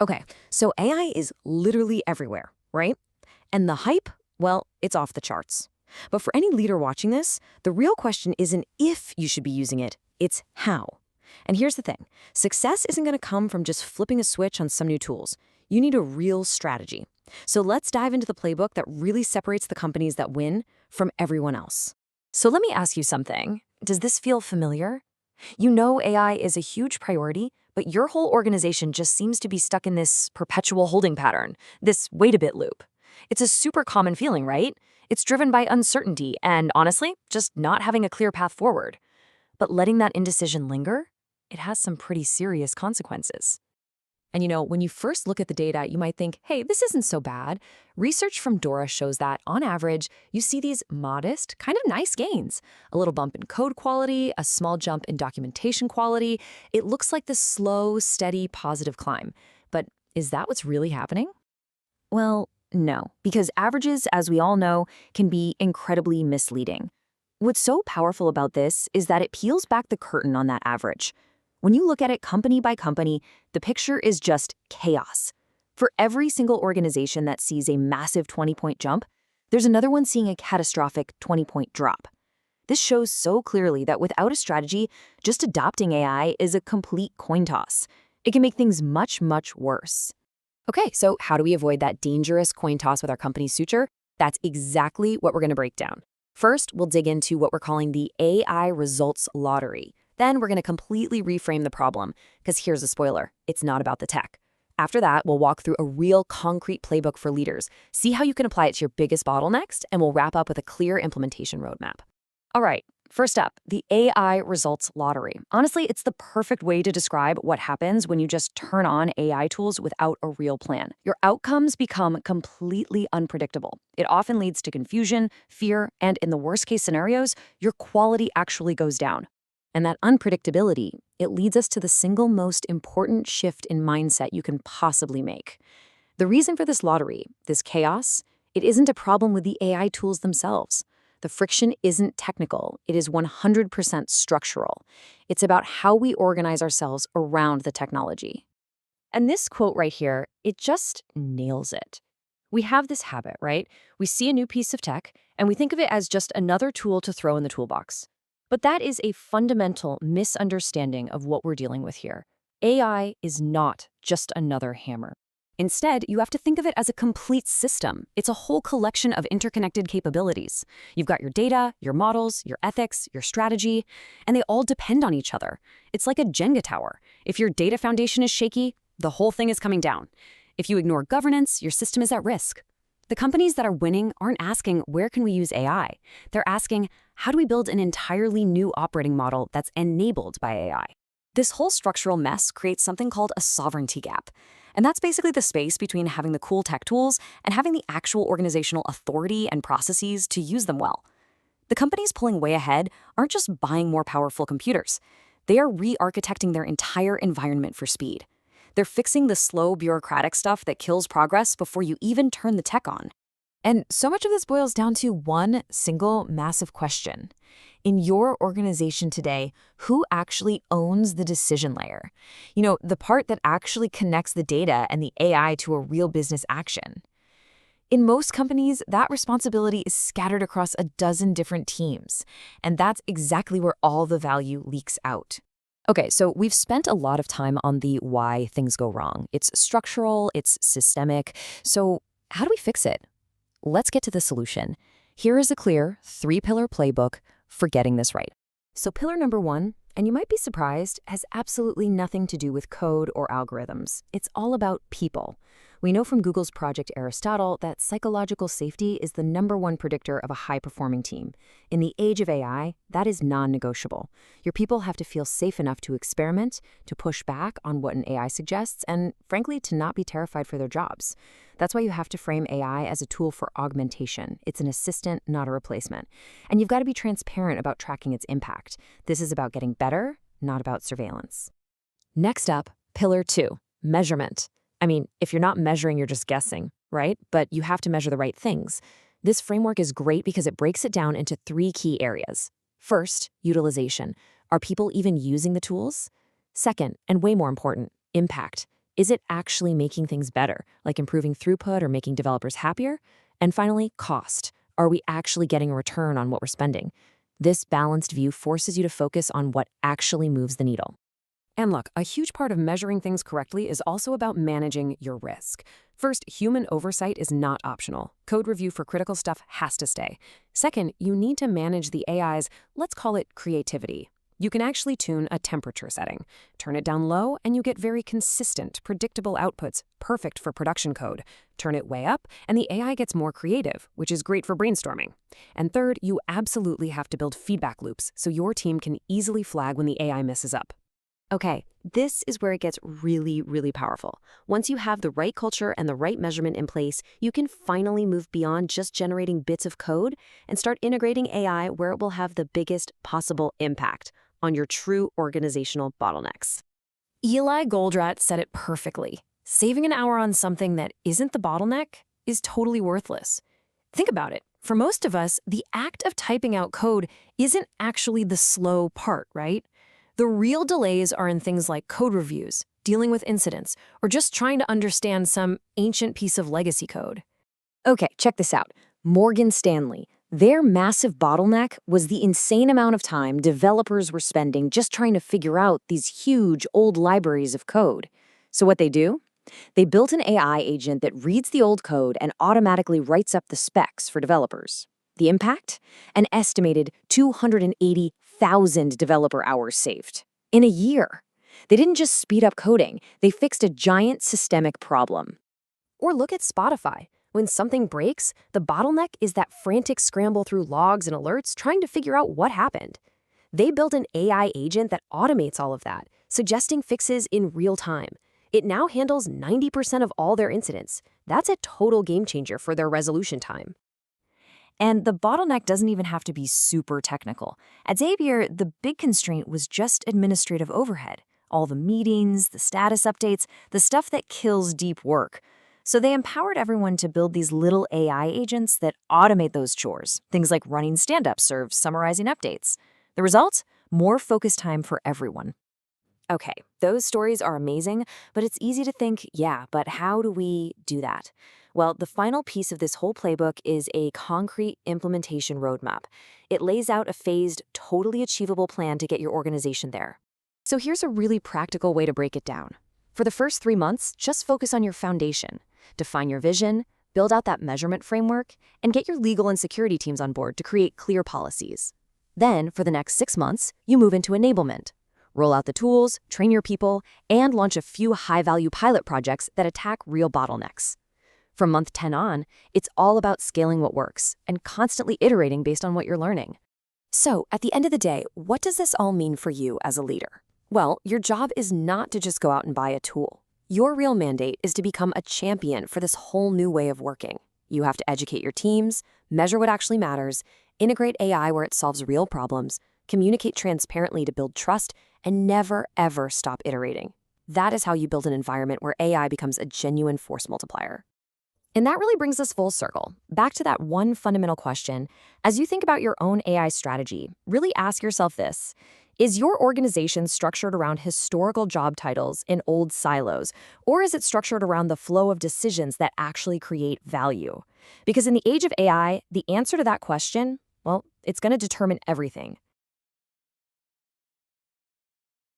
Okay, so AI is literally everywhere, right? And the hype, well, it's off the charts. But for any leader watching this, the real question isn't if you should be using it, it's how. And here's the thing, success isn't going to come from just flipping a switch on some new tools. You need a real strategy. So let's dive into the playbook that really separates the companies that win from everyone else. So let me ask you something. Does this feel familiar? You know AI is a huge priority, but your whole organization just seems to be stuck in this perpetual holding pattern, this wait a bit loop. It's a super common feeling, right? It's driven by uncertainty and, honestly, just not having a clear path forward. But letting that indecision linger, it has some pretty serious consequences. And when you first look at the data, you might think, hey, this isn't so bad. Research from Dora shows that, on average, you see these modest, kind of nice gains. A little bump in code quality, a small jump in documentation quality. It looks like this slow, steady, positive climb. But is that what's really happening? Well, no, because averages, as we all know, can be incredibly misleading. What's so powerful about this is that it peels back the curtain on that average. When you look at it company by company, the picture is just chaos. For every single organization that sees a massive 20-point jump, there's another one seeing a catastrophic 20-point drop. This shows so clearly that without a strategy, just adopting AI is a complete coin toss. It can make things much, much worse. Okay, so how do we avoid that dangerous coin toss with our company's suture? That's exactly what we're going to break down. First, we'll dig into what we're calling the AI results lottery. Then we're going to completely reframe the problem, because here's a spoiler, it's not about the tech. After that, we'll walk through a real concrete playbook for leaders, see how you can apply it to your biggest bottlenecks, and we'll wrap up with a clear implementation roadmap. All right, first up, the AI results lottery. Honestly, it's the perfect way to describe what happens when you just turn on AI tools without a real plan. Your outcomes become completely unpredictable. It often leads to confusion, fear, and in the worst case scenarios, your quality actually goes down. And that unpredictability, it leads us to the single most important shift in mindset you can possibly make. The reason for this lottery, this chaos, it isn't a problem with the AI tools themselves. The friction isn't technical, it is 100% structural. It's about how we organize ourselves around the technology. And this quote right here, it just nails it. We have this habit, right? We see a new piece of tech, and we think of it as just another tool to throw in the toolbox. But that is a fundamental misunderstanding of what we're dealing with here. AI is not just another hammer. Instead, you have to think of it as a complete system. It's a whole collection of interconnected capabilities. You've got your data, your models, your ethics, your strategy, and they all depend on each other. It's like a Jenga tower. If your data foundation is shaky, the whole thing is coming down. If you ignore governance, your system is at risk. The companies that are winning aren't asking, where can we use AI? They're asking, how do we build an entirely new operating model that's enabled by AI? This whole structural mess creates something called a sovereignty gap. And that's basically the space between having the cool tech tools and having the actual organizational authority and processes to use them well. The companies pulling way ahead aren't just buying more powerful computers. They are re-architecting their entire environment for speed. They're fixing the slow bureaucratic stuff that kills progress before you even turn the tech on. And so much of this boils down to one single massive question. In your organization today, who actually owns the decision layer? The part that actually connects the data and the AI to a real business action. In most companies, that responsibility is scattered across a dozen different teams. And that's exactly where all the value leaks out. Okay, so we've spent a lot of time on the why things go wrong. It's structural, it's systemic. So how do we fix it? Let's get to the solution. Here is a clear 3-pillar playbook for getting this right. So pillar number 1, and you might be surprised, has absolutely nothing to do with code or algorithms. It's all about people. We know from Google's Project Aristotle that psychological safety is the #1 predictor of a high-performing team. In the age of AI, that is non-negotiable. Your people have to feel safe enough to experiment, to push back on what an AI suggests, and frankly, to not be terrified for their jobs. That's why you have to frame AI as a tool for augmentation. It's an assistant, not a replacement. And you've got to be transparent about tracking its impact. This is about getting better, not about surveillance. Next up, pillar 2, measurement. I mean, if you're not measuring, you're just guessing, right? But you have to measure the right things. This framework is great because it breaks it down into 3 key areas. First, utilization. Are people even using the tools? Second, and way more important, impact. Is it actually making things better, like improving throughput or making developers happier? And finally, cost. Are we actually getting a return on what we're spending? This balanced view forces you to focus on what actually moves the needle. And look, a huge part of measuring things correctly is also about managing your risk. First, human oversight is not optional. Code review for critical stuff has to stay. Second, you need to manage the AI's, let's call it creativity. You can actually tune a temperature setting. Turn it down low, and you get very consistent, predictable outputs, perfect for production code. Turn it way up, and the AI gets more creative, which is great for brainstorming. And third, you absolutely have to build feedback loops so your team can easily flag when the AI messes up. Okay, this is where it gets really, really powerful. Once you have the right culture and the right measurement in place, you can finally move beyond just generating bits of code and start integrating AI where it will have the biggest possible impact on your true organizational bottlenecks. Eli Goldratt said it perfectly. Saving an hour on something that isn't the bottleneck is totally worthless. Think about it. For most of us, the act of typing out code isn't actually the slow part, right? The real delays are in things like code reviews, dealing with incidents, or just trying to understand some ancient piece of legacy code. Okay, check this out. Morgan Stanley. Their massive bottleneck was the insane amount of time developers were spending just trying to figure out these huge old libraries of code. So what they do? They built an AI agent that reads the old code and automatically writes up the specs for developers. The impact? An estimated 280,000 developer hours saved. In a year. They didn't just speed up coding, they fixed a giant systemic problem. Or look at Spotify. When something breaks, the bottleneck is that frantic scramble through logs and alerts trying to figure out what happened. They built an AI agent that automates all of that, suggesting fixes in real time. It now handles 90% of all their incidents. That's a total game changer for their resolution time. And the bottleneck doesn't even have to be super technical. At Zapier, the big constraint was just administrative overhead. All the meetings, the status updates, the stuff that kills deep work. So they empowered everyone to build these little AI agents that automate those chores, things like running stand-ups or summarizing updates. The result? More focused time for everyone. Okay, those stories are amazing, but it's easy to think, yeah, but how do we do that? Well, the final piece of this whole playbook is a concrete implementation roadmap. It lays out a phased, totally achievable plan to get your organization there. So here's a really practical way to break it down. For the first 3 months, just focus on your foundation. Define your vision, build out that measurement framework, and get your legal and security teams on board to create clear policies. Then, for the next 6 months, you move into enablement. Roll out the tools, train your people, and launch a few high-value pilot projects that attack real bottlenecks. From month 10 on, it's all about scaling what works and constantly iterating based on what you're learning. So, at the end of the day, what does this all mean for you as a leader? Well, your job is not to just go out and buy a tool. Your real mandate is to become a champion for this whole new way of working. You have to educate your teams, measure what actually matters, integrate AI where it solves real problems, communicate transparently to build trust, and never, ever stop iterating. That is how you build an environment where AI becomes a genuine force multiplier. And that really brings us full circle, back to that one fundamental question. As you think about your own AI strategy, really ask yourself this. Is your organization structured around historical job titles in old silos, or is it structured around the flow of decisions that actually create value? Because in the age of AI, the answer to that question, well, it's going to determine everything.